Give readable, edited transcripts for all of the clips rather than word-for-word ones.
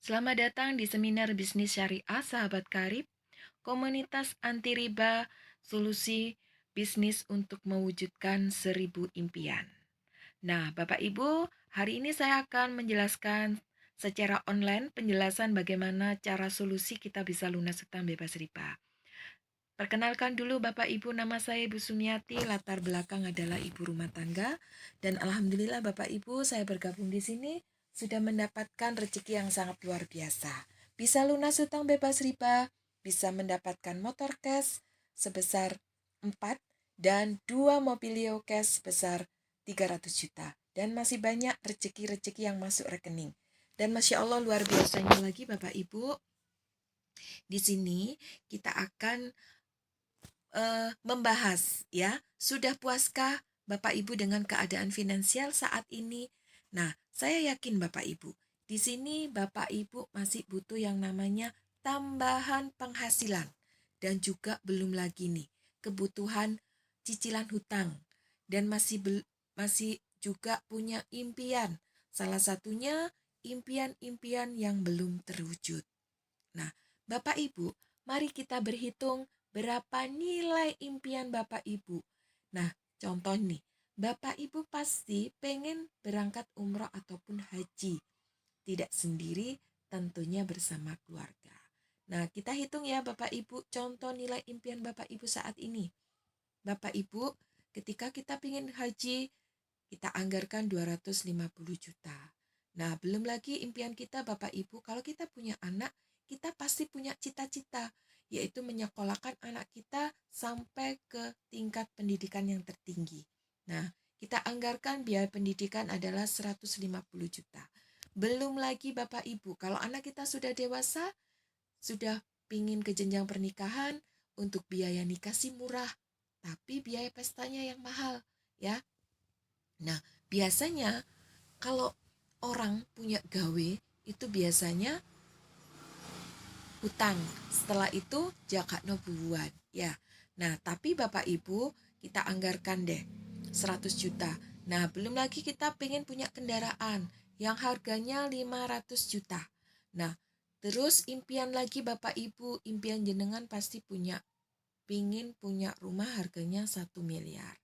Selamat datang di seminar bisnis syariah sahabat karib, komunitas anti riba, solusi bisnis untuk mewujudkan 1.000 impian. Nah, Bapak Ibu, hari ini saya akan menjelaskan secara online penjelasan bagaimana cara solusi kita bisa lunas hutang bebas riba. Perkenalkan dulu Bapak Ibu, nama saya Ibu Sumiati, latar belakang adalah ibu rumah tangga, dan alhamdulillah Bapak Ibu saya bergabung di sini sudah mendapatkan rezeki yang sangat luar biasa. Bisa lunas hutang bebas riba, bisa mendapatkan motor cash sebesar 4 dan 2 mobilio cash sebesar 300 juta. Dan masih banyak rezeki-rezeki yang masuk rekening. Dan Masya Allah luar biasanya lagi Bapak Ibu, di sini kita akan membahas ya, sudah puaskah Bapak Ibu dengan keadaan finansial saat ini? Nah, saya yakin Bapak Ibu, di sini Bapak Ibu masih butuh yang namanya tambahan penghasilan dan juga belum lagi nih kebutuhan cicilan hutang dan masih juga punya impian. Salah satunya impian-impian yang belum terwujud. Nah, Bapak Ibu, mari kita berhitung berapa nilai impian Bapak Ibu. Nah, contoh nih, Bapak Ibu pasti pengen berangkat umroh ataupun haji. Tidak sendiri, tentunya bersama keluarga. Nah, kita hitung ya Bapak Ibu, contoh nilai impian Bapak Ibu saat ini. Bapak Ibu, ketika kita pengen haji, kita anggarkan 250 juta. Nah, belum lagi impian kita Bapak Ibu, kalau kita punya anak, kita pasti punya cita-cita, yaitu menyekolahkan anak kita sampai ke tingkat pendidikan yang tertinggi. Nah, kita anggarkan biaya pendidikan adalah 150 juta. Belum lagi Bapak Ibu, kalau anak kita sudah dewasa, sudah pingin ke jenjang pernikahan, untuk biaya nikah sih murah, tapi biaya pestanya yang mahal, ya. Nah, biasanya kalau orang punya gawe itu biasanya hutang. Setelah itu jakat no bubuan, ya. Nah, tapi Bapak Ibu kita anggarkan deh 100 juta. Nah, belum lagi kita pengen punya kendaraan yang harganya 500 juta. Nah, terus impian lagi Bapak Ibu, impian jenengan pasti punya, pingin punya rumah harganya 1 miliar.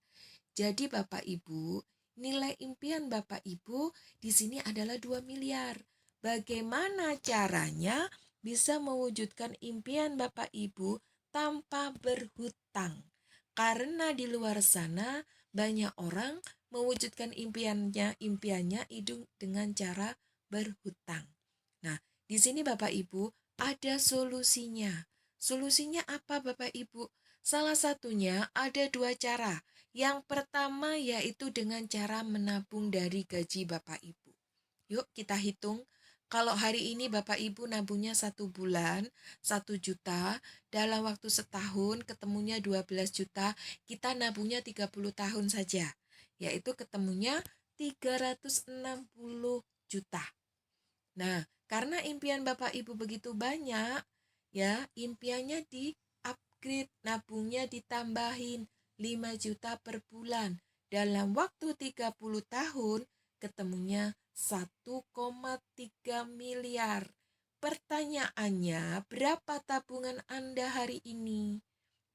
Jadi Bapak Ibu, nilai impian Bapak Ibu di sini adalah 2 miliar. Bagaimana caranya bisa mewujudkan impian Bapak Ibu tanpa berhutang? Karena di luar sana banyak orang mewujudkan impiannya itu dengan cara berhutang. Nah, di sini Bapak Ibu ada solusinya. Solusinya apa Bapak Ibu? Salah satunya ada 2 cara. Yang pertama yaitu dengan cara menabung dari gaji Bapak Ibu. Yuk kita hitung. Kalau hari ini Bapak Ibu nabungnya 1 bulan 1 juta, dalam waktu setahun ketemunya 12 juta, kita nabungnya 30 tahun saja. Yaitu ketemunya 360 juta. Nah, karena impian Bapak Ibu begitu banyak, ya, impiannya di-upgrade, nabungnya ditambahin 5 juta per bulan. Dalam waktu 30 tahun, ketemunya 1,3 miliar. Pertanyaannya, berapa tabungan Anda hari ini?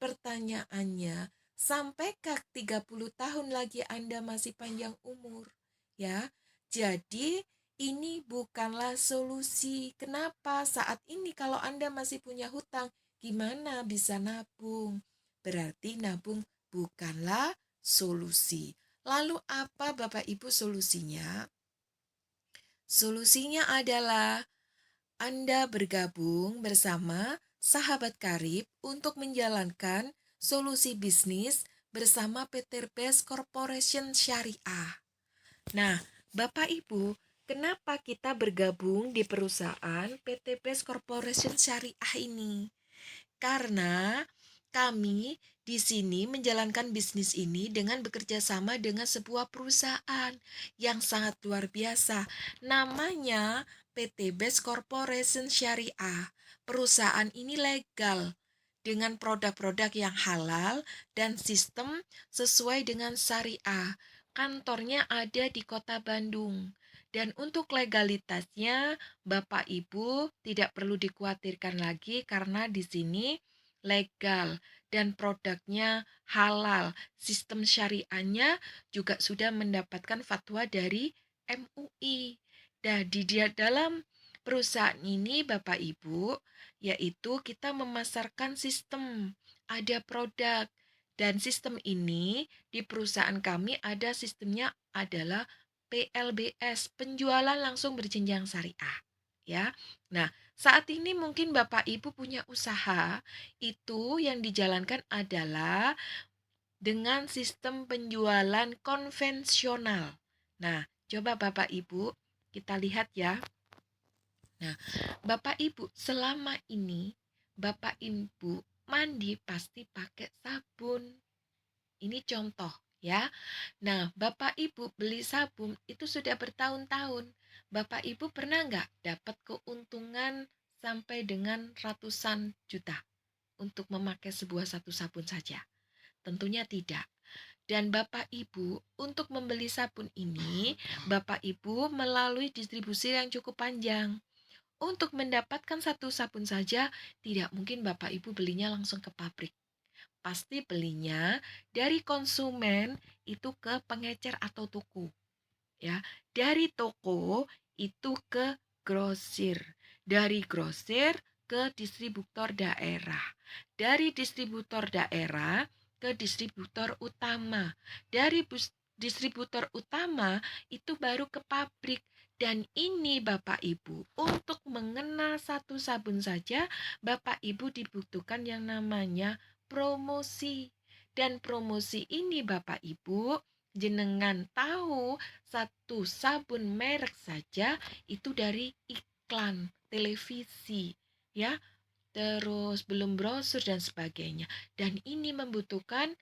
Pertanyaannya, sampaikah 30 tahun lagi Anda masih panjang umur? Ya, jadi ini bukanlah solusi. Kenapa? Saat ini kalau Anda masih punya hutang, gimana bisa nabung? Berarti nabung bukanlah solusi. Lalu apa Bapak Ibu solusinya? Solusinya adalah Anda bergabung bersama sahabat karib untuk menjalankan solusi bisnis bersama PT Best Corporation Syariah. Nah, Bapak Ibu, kenapa kita bergabung di perusahaan PT Best Corporation Syariah ini? Karena kami di sini menjalankan bisnis ini dengan bekerja sama dengan sebuah perusahaan yang sangat luar biasa. Namanya PT Best Corporation Syariah. Perusahaan ini legal dengan produk-produk yang halal dan sistem sesuai dengan syariah. Kantornya ada di Kota Bandung. Dan untuk legalitasnya, Bapak Ibu tidak perlu dikhawatirkan lagi karena di sini legal dan produknya halal. Sistem syariahnya juga sudah mendapatkan fatwa dari MUI. Dan di dalam perusahaan ini Bapak Ibu, yaitu kita memasarkan sistem, ada produk. Dan sistem ini di perusahaan kami ada sistemnya adalah PLBS, penjualan langsung berjenjang syariah, ya. Nah, saat ini mungkin Bapak Ibu punya usaha, itu yang dijalankan adalah dengan sistem penjualan konvensional. Nah, coba Bapak Ibu kita lihat ya. Nah, Bapak Ibu selama ini Bapak Ibu mandi pasti pakai sabun. Ini contoh ya. Nah, Bapak Ibu beli sabun itu sudah bertahun-tahun. Bapak Ibu pernah nggak dapat keuntungan sampai dengan ratusan juta untuk memakai sebuah satu sabun saja? Tentunya tidak. Dan Bapak Ibu untuk membeli sabun ini, Bapak Ibu melalui distribusi yang cukup panjang. Untuk mendapatkan satu sabun saja, tidak mungkin Bapak Ibu belinya langsung ke pabrik. Pasti belinya dari konsumen itu ke pengecer atau toko, ya. Dari toko itu ke grosir, dari grosir ke distributor daerah, dari distributor daerah ke distributor utama, dari distributor utama itu baru ke pabrik. Dan ini Bapak Ibu, untuk mengenal satu sabun saja Bapak Ibu dibutuhkan yang namanya promosi. Dan promosi ini Bapak Ibu, jenengan tahu satu sabun merek saja itu dari iklan televisi, ya. Terus belum brosur dan sebagainya. Dan ini membutuhkan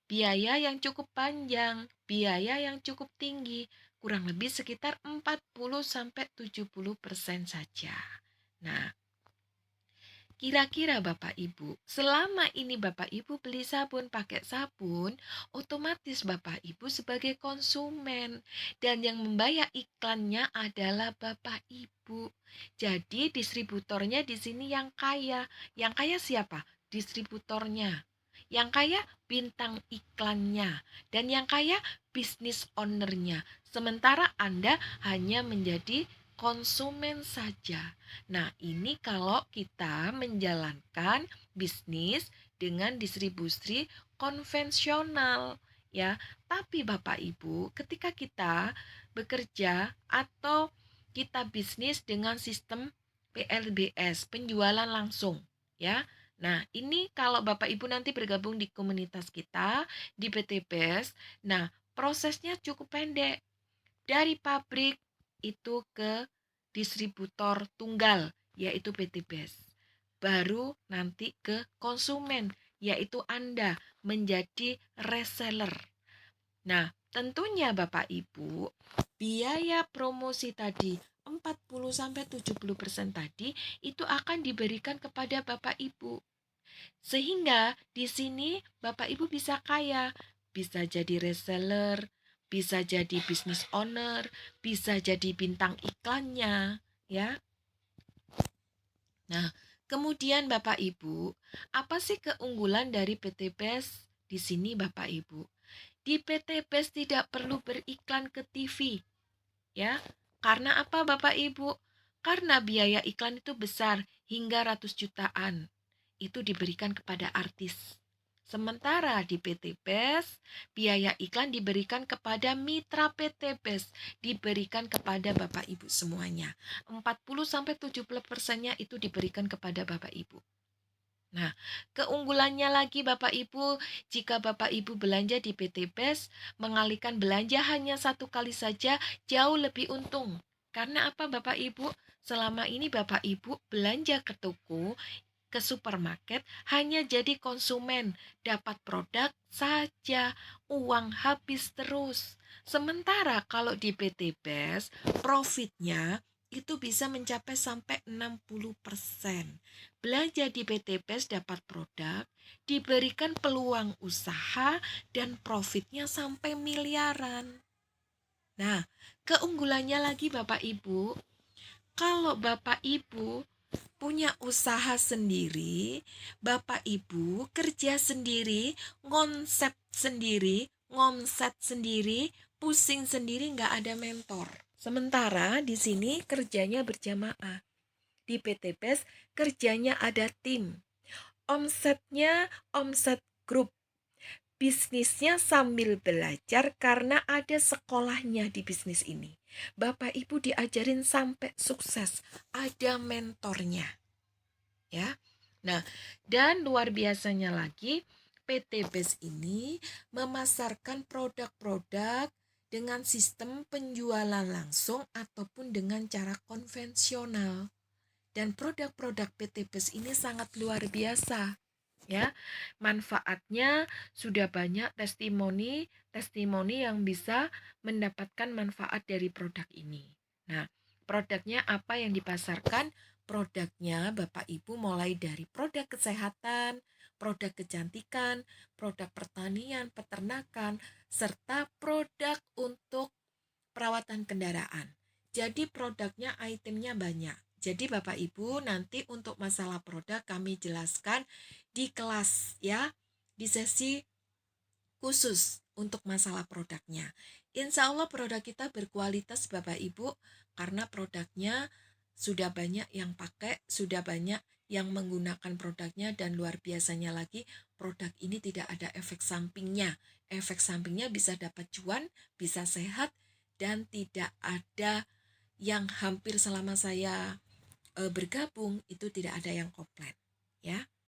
biaya yang cukup panjang, biaya yang cukup tinggi, kurang lebih sekitar 40-70% saja. Nah, kira-kira Bapak Ibu, selama ini Bapak Ibu beli sabun pakai sabun, otomatis Bapak Ibu sebagai konsumen dan yang membayar iklannya adalah Bapak Ibu. Jadi distributornya di sini yang kaya. Yang kaya siapa? Distributornya. Yang kaya bintang iklannya dan yang kaya bisnis ownernya. Sementara Anda hanya menjadi konsumen saja. Nah, ini kalau kita menjalankan bisnis dengan distribusi konvensional, ya. Tapi Bapak Ibu, ketika kita bekerja atau kita bisnis dengan sistem PLBS, penjualan langsung, ya. Nah, ini kalau Bapak Ibu nanti bergabung di komunitas kita di PTBS, nah, prosesnya cukup pendek. Dari pabrik itu ke distributor tunggal, yaitu PTBS. Baru nanti ke konsumen, yaitu Anda menjadi reseller. Nah, tentunya Bapak Ibu, biaya promosi tadi 40-70% tadi itu akan diberikan kepada Bapak Ibu. Sehingga di sini Bapak Ibu bisa kaya, bisa jadi reseller, bisa jadi business owner, bisa jadi bintang iklannya, ya. Nah, kemudian Bapak Ibu, apa sih keunggulan dari PT BES di sini Bapak Ibu? Di PT BES tidak perlu beriklan ke TV, ya. Karena apa Bapak Ibu? Karena biaya iklan itu besar hingga ratus jutaan. Itu diberikan kepada artis. Sementara di PT BES, biaya iklan diberikan kepada mitra PT BES, diberikan kepada Bapak Ibu semuanya. 40-70%-nya itu diberikan kepada Bapak Ibu. Nah, keunggulannya lagi Bapak Ibu, jika Bapak Ibu belanja di PT BES, mengalihkan belanja hanya satu kali saja jauh lebih untung. Karena apa Bapak Ibu? Selama ini Bapak Ibu belanja ke toko, ke supermarket hanya jadi konsumen, dapat produk saja, uang habis terus. Sementara kalau di PT BES, profitnya itu bisa mencapai sampai 60%. Belanja di PT BES dapat produk, diberikan peluang usaha, dan profitnya sampai miliaran. Nah, keunggulannya lagi Bapak Ibu, kalau Bapak Ibu punya usaha sendiri, Bapak Ibu kerja sendiri, ngomset sendiri, pusing sendiri, nggak ada mentor. Sementara di sini kerjanya berjamaah. Di PT PES kerjanya ada tim. Omsetnya omset grup. Bisnisnya sambil belajar karena ada sekolahnya di bisnis ini. Bapak Ibu diajarin sampai sukses, ada mentornya, ya. Nah, dan luar biasanya lagi, PT BES ini memasarkan produk-produk dengan sistem penjualan langsung ataupun dengan cara konvensional. Dan produk-produk PT BES ini sangat luar biasa, ya. Manfaatnya sudah banyak testimoni yang bisa mendapatkan manfaat dari produk ini. Nah, produknya apa yang dipasarkan? Produknya Bapak Ibu mulai dari produk kesehatan, produk kecantikan, produk pertanian, peternakan, serta produk untuk perawatan kendaraan. Jadi produknya, itemnya banyak. Jadi Bapak Ibu nanti untuk masalah produk kami jelaskan di kelas, ya, di sesi khusus untuk masalah produknya. Insya Allah produk kita berkualitas Bapak Ibu, karena produknya sudah banyak yang pakai, sudah banyak yang menggunakan produknya, dan luar biasanya lagi produk ini tidak ada efek sampingnya. Efek sampingnya bisa dapat cuan, bisa sehat, dan tidak ada yang hampir selama saya bergabung itu tidak ada yang komplain, ya.